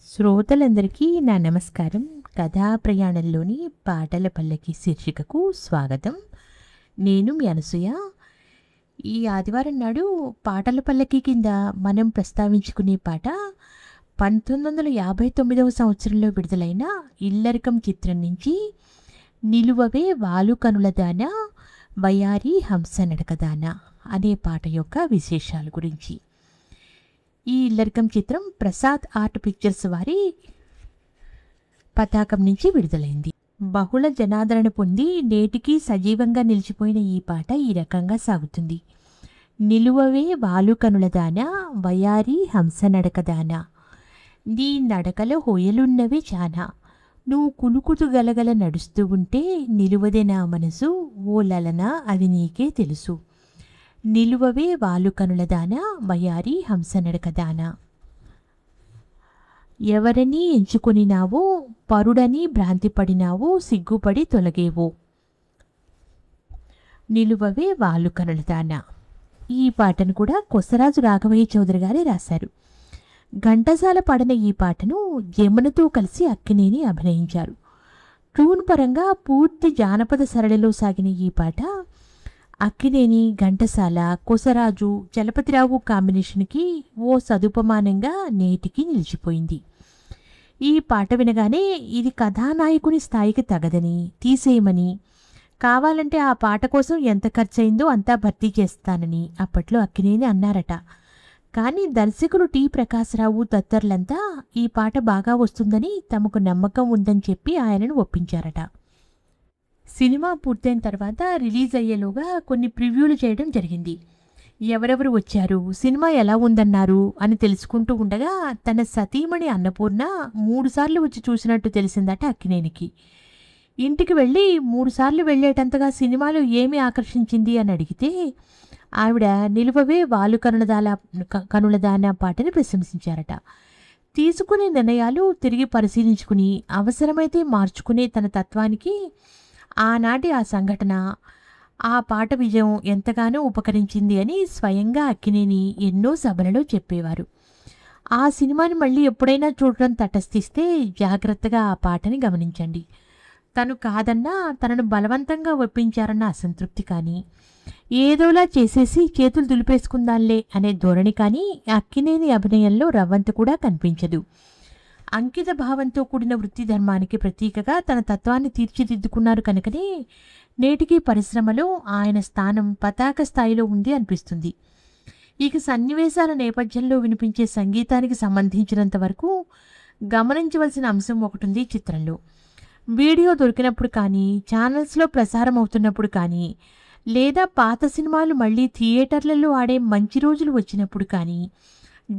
శ్రోతలందరికీ నా నమస్కారం. కథా ప్రయాణంలోని పాటల పల్లకి శీర్షికకు స్వాగతం. నేను మీ అనసూయ. ఈ ఆదివారం నాడు పాటల పల్లకి కింద మనం ప్రస్తావించుకునే పాట 1959వ సంవత్సరంలో విడుదలైన ఇల్లరికం చిత్రం నుంచి నిలువవే వాలు కనులదాన వయారి హంస నడకదాన అనే పాట యొక్క విశేషాల గురించి. ఈ ఇల్లరికం చిత్రం ప్రసాద్ ఆర్ట్ పిక్చర్స్ వారి పతాకం నుంచి విడుదలైంది. బహుళ జనాదరణ పొంది నేటికి సజీవంగా నిలిచిపోయిన ఈ పాట ఈ రకంగా సాగుతుంది. నిలువవే వాలు కనులదాన వయారి హంస నడకదాన, నీ నడకలో హొయలున్నవే చానా, నువ్వు కులుకుతు గలగల నడుస్తూ ఉంటే నిలువదే నా మనసు, ఓ లలనా అది నీకే తెలుసు. నిలువవే వాలు కనులదాన వయారి హంస నడకదాన, ఎవరని ఎంచుకొనినావో పరుడని భ్రాంతిపడినావో సిగ్గుపడి తొలగేవో. నిలువవే వాలు కనులదాన. ఈ పాటను కూడా కొసరాజు రాఘవయ్య చౌదరి గారే రాశారు. ఘంటసాల పాడిన ఈ పాటను యమునతో కలిసి అక్కినేని అభినయించారు. ట్యూన్ పరంగా పూర్తి జానపద సరళిలో సాగిన ఈ పాట అక్కినేని, ఘంటసాల, కొసరాజు, చలపతిరావు కాంబినేషన్కి ఓ సదుపమానంగా నేటికి నిలిచిపోయింది. ఈ పాట వినగానే ఇది కథానాయకుని స్థాయికి తగదని, తీసేయమని, కావాలంటే ఆ పాట కోసం ఎంత ఖర్చయిందో అంతా భర్తీ చేస్తానని అప్పట్లో అక్కినేని అన్నారట. కానీ దర్శకులు టి ప్రకాశరావు తదితరులంతా ఈ పాట బాగా వస్తుందని తమకు నమ్మకం ఉందని చెప్పి ఆయనను ఒప్పించారట. సినిమా పూర్తయిన తర్వాత రిలీజ్ అయ్యేలోగా కొన్ని ప్రివ్యూలు చేయడం జరిగింది. ఎవరెవరు వచ్చారు, సినిమా ఎలా ఉందన్నారు అని తెలుసుకుంటూ ఉండగా తన సతీమణి అన్నపూర్ణ 3 సార్లు వచ్చి చూసినట్టు తెలిసిందట అక్కినేనికి. ఇంటికి వెళ్ళి 3 సార్లు వెళ్ళేటంతగా సినిమాలో ఏమి ఆకర్షించింది అని అడిగితే ఆవిడ నిలువవే వాలు కనులదాన పాటని ప్రశంసించారట. తీసుకునే నిర్ణయాలు తిరిగి పరిశీలించుకుని అవసరమైతే మార్చుకునే తన తత్వానికి ఆనాటి ఆ సంఘటన, ఆ పాట విజయం ఎంతగానో ఉపకరించింది అని స్వయంగా అక్కినేని ఎన్నో సభలలో చెప్పేవారు. ఆ సినిమాని మళ్ళీ ఎప్పుడైనా చూడడం తటస్థిస్తే జాగ్రత్తగా ఆ పాటని గమనించండి. తను కాదన్నా తనను బలవంతంగా ఒప్పించారన్న అసంతృప్తి కానీ, ఏదోలా చేసేసి చేతులు దులిపేసుకుందాంలే అనే ధోరణి కానీ అక్కినేని అభినయంలో రవ్వంత కూడా కనిపించదు. అంకిత భావంతో కూడిన వృత్తి ధర్మానికి ప్రతీకగా తన తత్వాన్ని తీర్చిదిద్దుకున్నారు కనుకనే నేటికి పరిశ్రమలో ఆయన స్థానం పతాక స్థాయిలో ఉంది అనిపిస్తుంది. ఇక సన్నివేశాల నేపథ్యంలో వినిపించే సంగీతానికి సంబంధించినంత వరకు గమనించవలసిన అంశం ఒకటి చిత్రంలో. వీడియో దొరికినప్పుడు కానీ, ఛానల్స్లో ప్రసారం అవుతున్నప్పుడు కానీ, లేదా పాత సినిమాలు మళ్ళీ థియేటర్లలో ఆడే మంచి రోజులు వచ్చినప్పుడు కానీ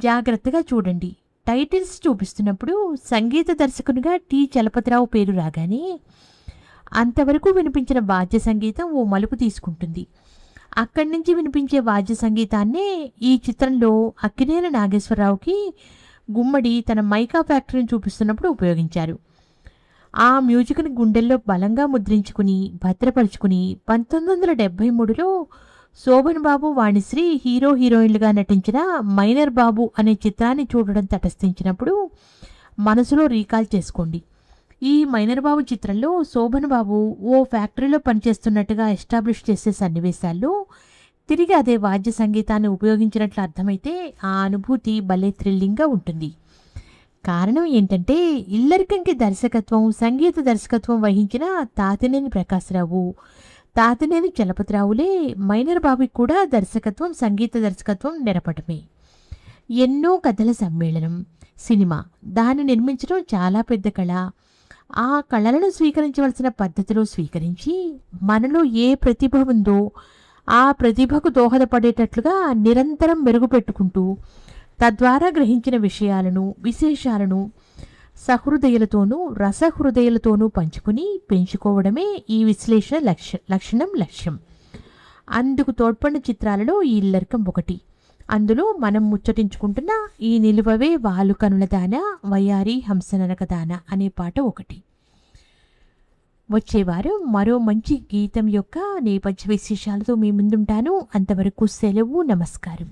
జాగ్రత్తగా చూడండి. టైటిల్స్ చూపిస్తున్నప్పుడు సంగీత దర్శకునిగా టి చలపతిరావు పేరు రాగానే అంతవరకు వినిపించిన వాద్య సంగీతం ఓ మలుపు తీసుకుంటుంది. అక్కడి నుంచి వినిపించే వాద్య సంగీతాన్నే ఈ చిత్రంలో అక్కినేని నాగేశ్వరరావుకి గుమ్మడి తన మైకా ఫ్యాక్టరీని చూపిస్తున్నప్పుడు ఉపయోగించారు. ఆ మ్యూజిక్ని గుండెల్లో బలంగా ముద్రించుకుని భద్రపరుచుకుని 1973లో శోభన్ బాబు, వాణిశ్రీ హీరో హీరోయిన్లుగా నటించిన మైనర్ బాబు అనే చిత్రాన్ని చూడడం తటస్థించినప్పుడు మనసులో రీకాల్ చేసుకోండి. ఈ మైనర్ బాబు చిత్రంలో శోభన్ బాబు ఓ ఫ్యాక్టరీలో పనిచేస్తున్నట్టుగా ఎస్టాబ్లిష్ చేసే సన్నివేశాల్లో తిరిగి అదే వాద్య సంగీతాన్ని ఉపయోగించినట్లు అర్థమైతే ఆ అనుభూతి భలే థ్రిల్లింగ్గా ఉంటుంది. కారణం ఏంటంటే ఇల్లరికంకి దర్శకత్వం, సంగీత దర్శకత్వం వహించిన తాతినేని ప్రకాశరావు, తాతినేని చలపతిరావులే మైనర్ బాబుకి కూడా దర్శకత్వం, సంగీత దర్శకత్వం నెరపడమే. ఎన్నో కథల సమ్మేళనం సినిమా. దాన్ని నిర్మించడం చాలా పెద్ద కళ. ఆ కళలను స్వీకరించవలసిన పద్ధతిలో స్వీకరించి మనలో ఏ ప్రతిభ ఉందో ఆ ప్రతిభకు దోహదపడేటట్లుగా నిరంతరం మెరుగుపెట్టుకుంటూ తద్వారా గ్రహించిన విషయాలను, విశేషాలను సహృదయులతోనూ రసహృదయులతోనూ పంచుకుని పెంచుకోవడమే ఈ విశ్లేషణ లక్ష్యం. అందుకు తోడ్పడిన చిత్రాలలో ఈ ఇల్లరికం ఒకటి. అందులో మనం ముచ్చటించుకుంటున్న ఈ నిలువవే వాలు కనులదాన వయారి హంస నడకదాన అనే పాట ఒకటి. వచ్చేవారు మరో మంచి గీతం యొక్క నేపథ్య విశేషాలతో మీ ముందుంటాను. అంతవరకు సెలవు. నమస్కారం.